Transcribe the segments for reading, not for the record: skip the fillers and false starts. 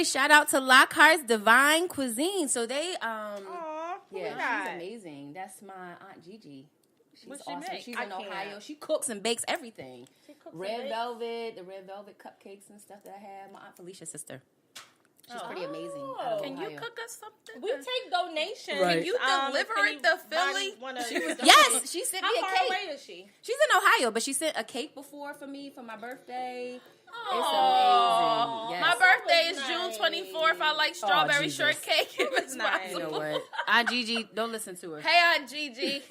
shout out to Lockhart's Divine Cuisine. So they, she's amazing. That's my Aunt Gigi. She's What she awesome. make? She's in Ohio. She cooks and bakes everything. The red velvet cupcakes and stuff that I have. My Aunt Felicia's sister. She's pretty amazing. Can you cook us something? We take donations. Right. Can you deliver it to Philly? Yes, she sent me a How cake. far away is she? She's in Ohio, but she sent a cake before for me for my birthday. It's amazing. Yes. My birthday is nice. June 24th. I like strawberry Jesus. shortcake. If it's nice. You know possible. what? Aunt Gigi, don't listen to her. Hey, Aunt Gigi.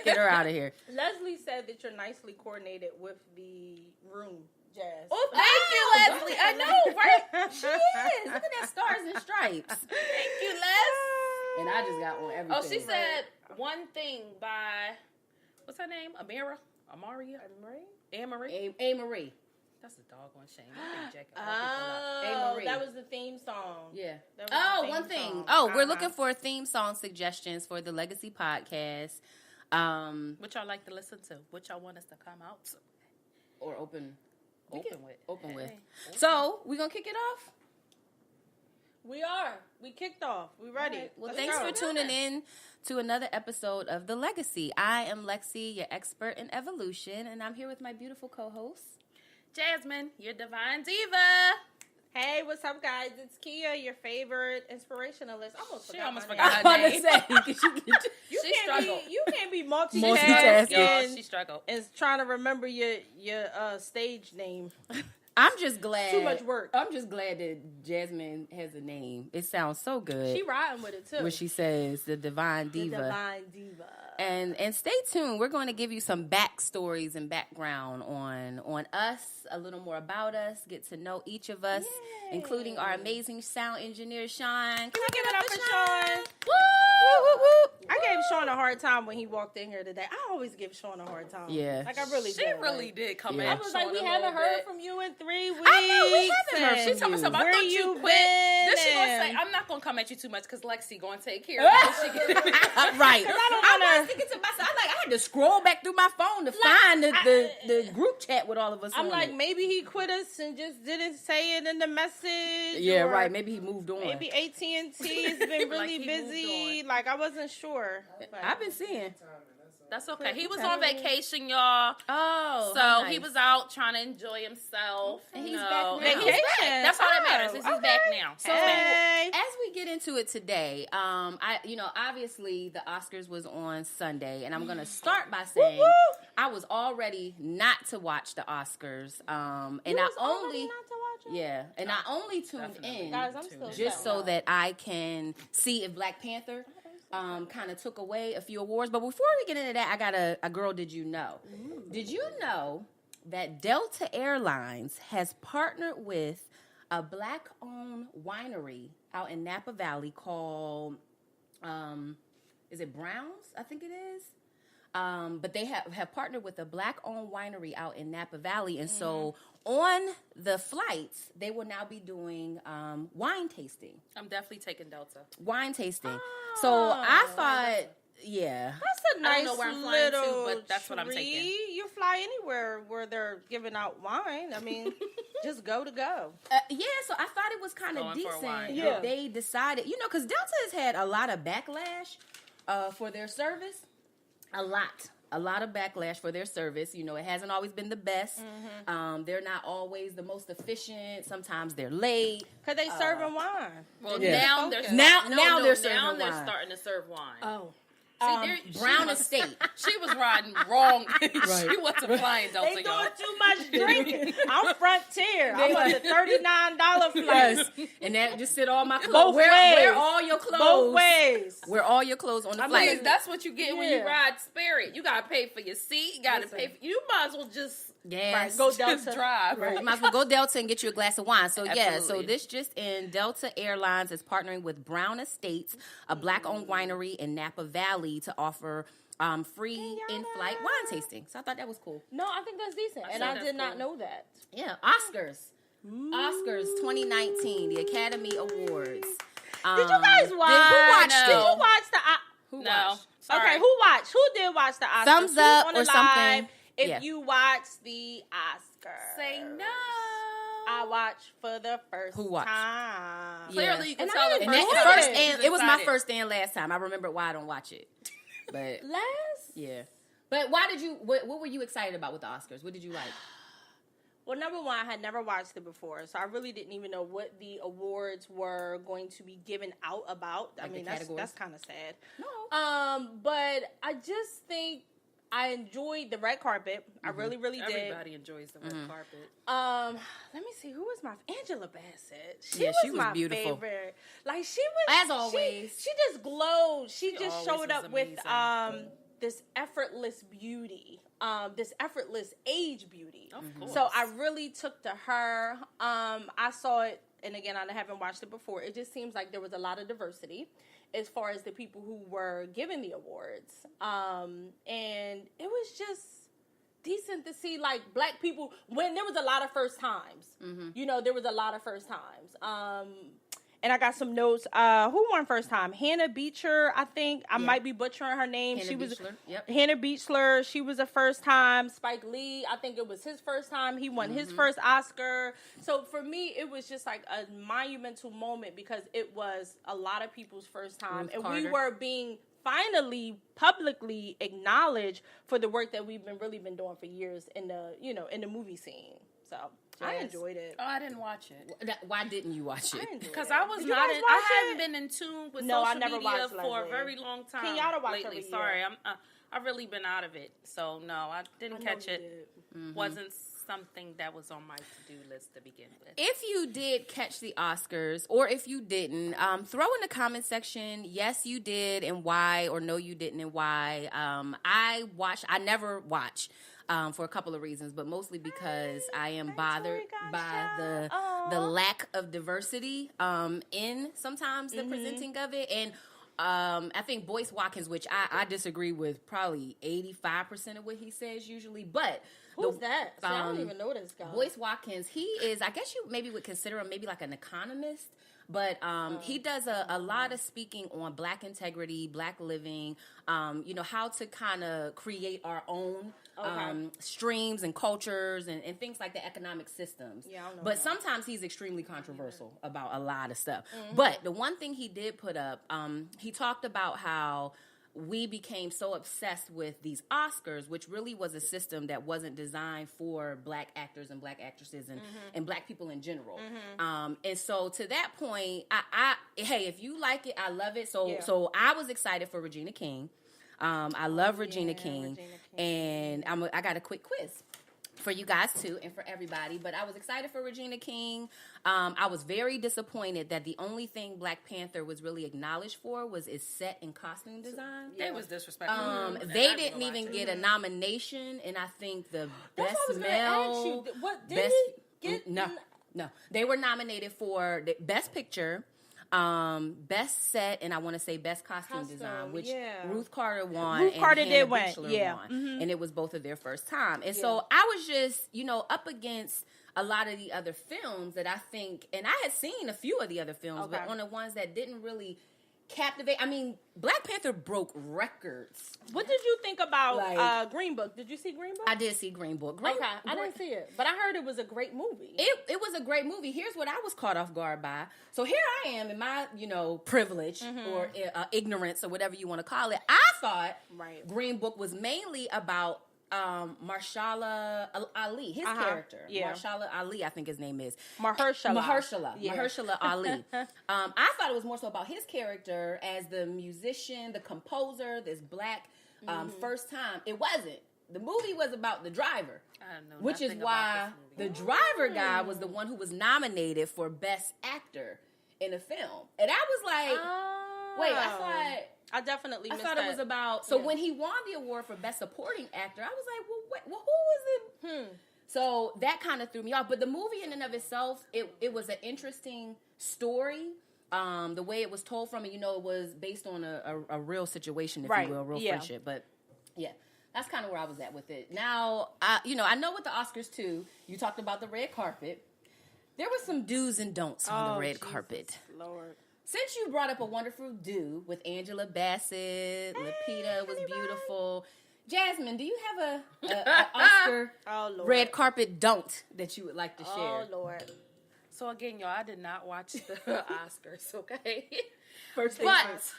Get her out of here. Leslie said that you're nicely coordinated with the room, Jazz. Oh, thank you, Leslie. I know, right? She is. Look at that stars and stripes. Thank you, Les. And I just got on everything. Oh, she said one thing by, what's her name? Amaria? Anne-Marie? A. Marie. That's a doggone shame. I think Jack That was the theme song. Yeah. That was the One theme thing. song. Oh, we're looking for theme song suggestions for the Legacy Podcast. What y'all like to listen to? What y'all want us to come out to? Or open with. with. So, we gonna kick it off? We are. We kicked off. We ready. Right. Well, Let's thanks go. for tuning in to another episode of The Legacy. I am Lexi, your expert in evolution, and I'm here with my beautiful co-host. Jasmine, your divine diva. Hey, what's up, guys? It's Kia, your favorite inspirationalist. She almost my forgot name. her name. You can't be multitasking. Multitasking. She struggled. And trying to remember your stage name. I'm just glad. Too much work. I'm just glad that Jasmine has a name. It sounds so good. She riding with it too. When she says the Divine Diva. The Divine Diva. And stay tuned. We're going to give you some backstories and background on us, a little more about us, get to know each of us, including our amazing sound engineer, Sean. Can we give it up for Sean? Woo! Woo, woo. I gave Sean a hard time when he walked in here today. I always give Sean a hard time. Yeah. Like I really She do. really did come in. I was like, we haven't heard from you in 3 weeks. I know, we haven't heard She told me something. I Where thought you you quit. been? Then she gonna say, I'm not gonna come at you too much because Lexi gonna take care of it. Right. I was thinking to myself, I had to scroll back through my phone to find the group chat with all of us. I'm on like, it. maybe he quit us and just didn't say it in the message. Yeah, or right. Maybe he moved on. Maybe AT&T has been really he busy. moved Like I wasn't sure. I've been seeing. That's okay. He was on vacation, y'all. Oh, So nice. he was out trying to enjoy himself. And he's you back know. now. And he's back. That's all that matters. Is he's back now. So Hey. as we get into it today, obviously the Oscars was on Sunday, and I'm gonna start by saying I was already not to watch the Oscars, and You I was already only not to watch it? and I only tuned in Guys, I'm still just so that I can see if Black Panther kind of took away a few awards. But before we get into that, I got a girl. Did you know? Did you know that Delta Airlines has partnered with a Black-owned winery out in Napa Valley called, is it Browns? I think it is. But they have partnered with a Black-owned winery out in Napa Valley. And so on the flights, they will now be doing wine tasting. I'm definitely taking Delta. Wine tasting. So I thought, That's a nice I don't know where I'm flying to, little but that's what I'm treat. taking. You fly anywhere where they're giving out wine. I mean, just go to go. so I thought it was kind of Going for a decent wine. Yeah. that they decided, because Delta has had a lot of backlash for their service. A lot of backlash for their service. It hasn't always been the best. They're not always the most efficient. Sometimes they're late. Because they serving wine. Well, Yeah. now they're Now they're serving now they're wine. starting to serve wine. Oh. Brown Estate. She was riding wrong. She wasn't flying Delta, They y'all. doing too much drinking. I'm Frontier. I'm on the $39 flight. Yes. And that just sit all my clothes. Both ways. Wear all your clothes. Both ways. Wear all your clothes on the flight. Because that's what you get when you Yeah. ride Spirit. You gotta pay for your seat. You gotta pay for. You might as well just Yes. Go just Delta. drive. You might as well go Delta and get you a glass of wine. So, so Absolutely. this just in, Delta Airlines is partnering with Brown Estates, a Black-owned winery in Napa Valley, to offer free in-flight wine tasting. So I thought that was cool. No, I think that's decent. And I did not know that. Yeah, Oscars. Oscars 2019, the Academy Awards. Did you guys watch? Who watched Did it? you watch the... Who No. watched? Sorry. Okay, who watched? Who did watch the Oscars? Thumbs Who's up on or the something. live If Yeah. you watched the Oscars. Say no. I watched for the first Who watched? time. Clearly, you can And tell I the And enjoyed that's first first, it. and She's it was my excited. first and last time. I remember why I don't watch it, but Last? yeah. But why did you? What were you excited about with the Oscars? What did you like? Well, number one, I had never watched it before, so I really didn't even know what the awards were going to be given out about. I Like the mean, categories? that's kind of sad. No. But I just think I enjoyed the red carpet. I really, really did. Everybody enjoys the red carpet. Let me see. Who was my Angela Bassett? Yeah, she was my beautiful. favorite. Like she was As always. She just glowed. She just always showed was up with amazing. this effortless beauty. This effortless age beauty. Of course. So I really took to her. I saw it, and again, I haven't watched it before. It just seems like there was a lot of diversity as far as the people who were given the awards. And it was just decent to see, like, black people, when there was a lot of first times. You know, there was a lot of first times. And I got some notes. Who won first time? Hannah Beecher, I think. I might be butchering her name. Hannah She was Beachler, yep. Hannah Beachler. She was a first time. Spike Lee, I think it was his first time. He won his first Oscar. So for me, it was just like a monumental moment because it was a lot of people's first time, Ruth and Carter. we were being finally publicly acknowledged for the work that we've really been doing for years in the movie scene. So I enjoyed it. Oh, I didn't watch it. Why didn't you watch it? Because I was Did you not guys in, watch I it? haven't been in tune with No, I social never media watched for a Leslie. very long time. Kenyatta watch lately. every year. Sorry, I've really been out of it. So no, I didn't catch it. Wasn't something that was on my to-do list to begin with. If you did catch the Oscars, or if you didn't, throw in the comment section, yes, you did, and why, or no, you didn't, and why. I never watch for a couple of reasons, but mostly because I am bothered by the lack of diversity in sometimes the presenting of it. And I think Boyce Watkins, which I disagree with probably 85% of what he says usually, but Who's that? See, I don't even know this guy. Boyce Watkins, he is, I guess you maybe would consider him maybe like an economist, but he does a lot of speaking on black integrity, black living, how to kind of create our own streams and cultures and things like the economic systems. Yeah, I don't know but that. sometimes he's extremely controversial about a lot of stuff. But the one thing he did put up, he talked about how we became so obsessed with these Oscars, which really was a system that wasn't designed for black actors and black actresses and black people in general. And so to that point, hey, if you like it, I love it. So I was excited for Regina King. I love Regina King. And I got a quick quiz for you guys too and for everybody, but I was excited for Regina King. I was very disappointed that the only thing Black Panther was really acknowledged for was its set and costume design. They was disrespectful. They didn't even get a nomination, and I think the That's best what I was gonna male, ask you. What did best, he get? no, they were nominated for the best picture, best set, and I want to say best costume design, which Ruth Carter won. Ruth Carter and did Hannah win, Beachler won, and it was both of their first time. And so I was just, up against a lot of the other films that I think, and I had seen a few of the other films, but on the ones that didn't really captivate. I mean, Black Panther broke records. What did you think about Green Book? Did you see Green Book? I did see Green Book. I didn't see it, but I heard it was a great movie. It was a great movie. Here's what I was caught off guard by. So here I am in my, privilege or ignorance or whatever you want to call it. I thought Green Book was mainly about Mahershala Ali, his character. Mahershala Ali, I think his name is. Mahershala Ali. I thought it was more so about his character as the musician, the composer, this black first time. It wasn't. The movie was about the driver, which is why the driver guy was the one who was nominated for Best Actor in a film. And I was like, wait, I definitely missed thought that. it was about, so when he won the award for Best Supporting Actor, I was like, who was it? So that kind of threw me off. But the movie in and of itself, it was an interesting story. The way it was told from it, it was based on a real situation, if you will, a real friendship. But yeah, that's kind of where I was at with it. Now, I know with the Oscars too, you talked about the red carpet. There were some do's and don'ts on the red carpet. Lord. Since you brought up a wonderful do with Angela Bassett, Lupita was beautiful. Jasmine, do you have a Oscar Oh Lord. red carpet don't that you would like to share? Oh Lord. So again, y'all, I did not watch the Oscars, okay? First thing But first.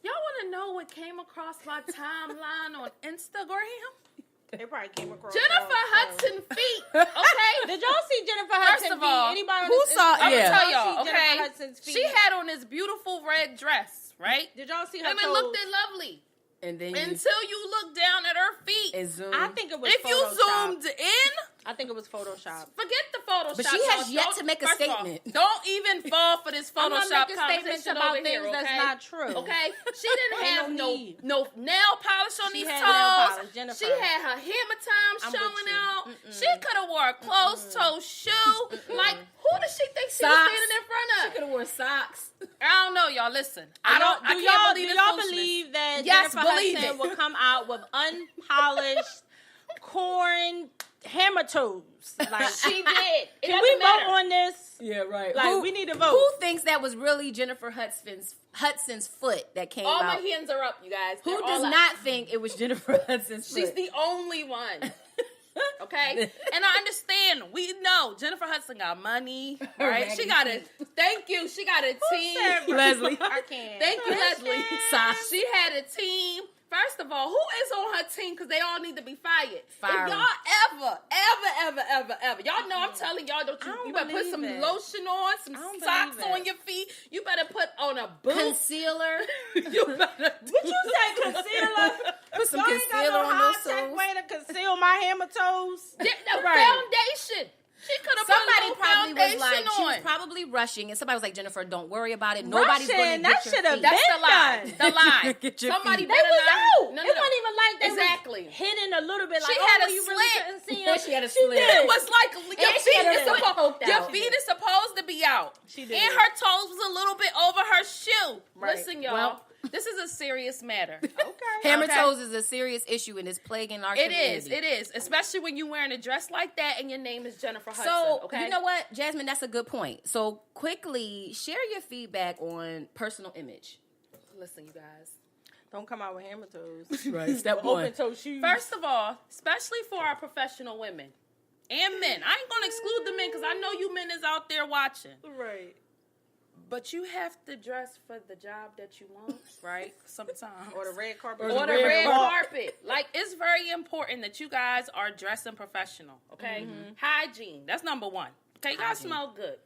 y'all want to know what came across my timeline on Instagram? They probably came across Jennifer all- Hudson feet, okay? Did y'all see Jennifer First Hudson of all, feet? Anybody on who this saw- Instagram? I'm Yeah. gonna tell Y'all y'all, see Jennifer okay? Hudson's feet? She had on this beautiful red dress, right? Did y'all see her I mean, toes? looked it lovely And then until you look down at her feet. you zoom. I think it was If you Photoshop. zoomed in, I think it was Photoshop. forget the Photoshop. But she has y'all. yet Don't- to make a first of all, statement. don't even fall for this I'm Photoshop not making statements conversation about over things here, okay? that's not true. Okay, she didn't Ain't have no no need. nail polish on She these had nail toes. polish, Jennifer. She had her hematime I'm with showing you. out. She could have wore a closed toe shoe. Like, who does she think she was Socks. standing in front She of? could have worn socks. I don't know, y'all. Listen, I Do can't y'all believe do this y'all foolishness. believe that Yes, Jennifer believe Hudson it. will come out with unpolished corn hammer toes? Like, She did. It can doesn't we matter. vote on this? Yeah, right. Like, we need to vote. Who thinks that was really Jennifer Hudson's foot that came All my out? hands are up, you guys. Who They're does all up. not think it was Jennifer Hudson's foot? She's the only one. Okay? And I understand. We know Jennifer Hudson got money, right? Raggedy She got a thank you. She got a team. said- Leslie. I can't. Thank you, Leslie. Socks. She had a team. First of all, who is on her team? Because they all need to be fired. Fire If 'em. y'all ever, y'all know I'm telling y'all, you better put believe some it. lotion on, some I don't socks believe on it. your feet. You better put on a boot. Concealer. You better. What you say, concealer? Put some Y'all ain't got concealer no on those high-tech toes. way to conceal my hammer toes. The Right. foundation. She could have put a Somebody little probably foundation was like, she was on. probably rushing, and somebody was like, Jennifer, don't worry about it. Nobody's Russian, going to that get your should have feet. That's been the lie. done. The lie. Get your Somebody feet. They better was not. out. No, It no, no. wasn't even like they Exactly. was hidden a little bit. Like, She oh, had a you really slit. couldn't see Yeah, them. she had a She slit. did. It was like your And she feet had is her foot supposed poked your out. feet is supposed to be out. She did. And her toes was a little bit over her shoe. Right. Listen, y'all. Well- this is a serious matter. Okay. Hammer Okay. toes is a serious issue and it's plaguing our community. It is. Especially when you're wearing a dress like that and your name is Jennifer Hudson. So, okay? you know what, Jasmine, that's a good point. So, quickly, share your feedback on personal image. Listen, you guys. Don't come out with hammer toes. Right, step Open toe shoes. First of all, especially for our professional women and men. I ain't going to exclude the men because I know you men is out there watching. right. But you have to dress for the job that you want, right? Sometimes. Or the red carpet. Or the red carpet. Like, it's very important that you guys are dressing professional, okay? Hygiene. That's number one. Okay, you gotta Hygiene. smell good.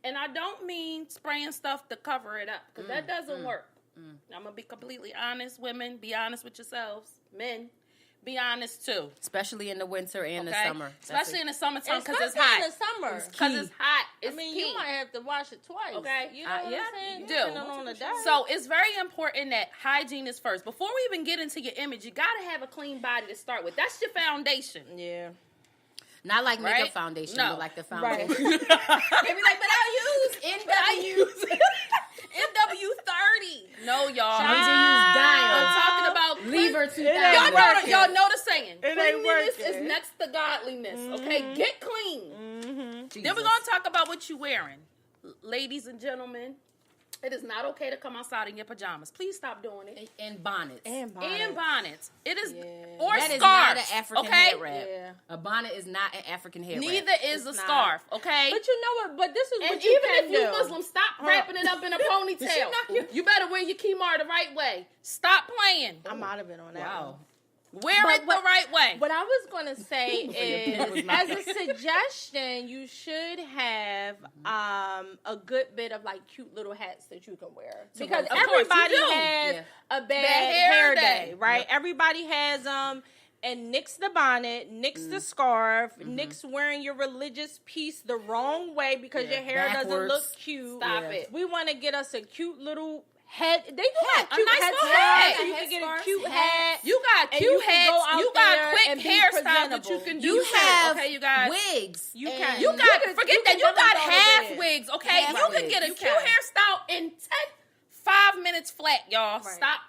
And I don't mean spraying stuff to cover it up, because that doesn't work. I'm gonna be completely honest, women. Be honest with yourselves. Men, be honest too. Especially in the winter and the Okay? summer. Especially in the summertime, because it's Especially hot. in the summer. Because it's hot. I It's mean, key. you might have to wash it twice. Okay. You know what yeah, I'm saying? you do. Depending on the day. So it's very important that hygiene is first. Before we even get into your image, you gotta have a clean body to start with. That's your foundation. Yeah. Not like makeup Right? foundation, No. but like the Right. foundation. They be like, but I'll use NW. NW30. No, y'all. Shout out to I'm use Dial. talking about Lever ain't 2000. working. y'all know the saying. It ain't Cleanliness working. is next to godliness. Okay, get clean. Jesus. Then we're gonna talk about what you're wearing, ladies and gentlemen. It is not okay to come outside in your pajamas. Please stop doing it. And bonnets. And And bonnets. It is Yeah. or That scarves. is not an African okay? head wrap. Yeah. A bonnet is not an African head Neither wrap. is a It's not. scarf. Okay. But you know what? But this is And what you even can if you do. Muslim, stop wrapping it up in a ponytail. knock you- You better wear your kimar the right way. Stop playing. I'm out of it on that. Wow. one. Wear But it what- the right way. What I was going to say pen was is, not- as a suggestion, you should have a good bit of like cute little hats that you can wear, because Of course you everybody do. has Yeah. a bad Bad hair hair day. day, right? Everybody has and nix the bonnet, nix the scarf, nix wearing your religious piece the wrong way because Yeah, your hair doesn't backwards. look cute. Stop Yeah. it. We want to get us a cute little head. They do have a cute nice hats little now, hat. so you Head can get a scarves, cute hats. hat. You got And cute you can go hats. out You got there quick and be hairstyles that presentable. you can do. You too, have okay, you guys. wigs. You and- can. You got can- forget you that can you got definitely go half with it. wigs, okay? Half You can wigs. get a You cute can. hairstyle in 5 minutes flat, y'all. Right. Stop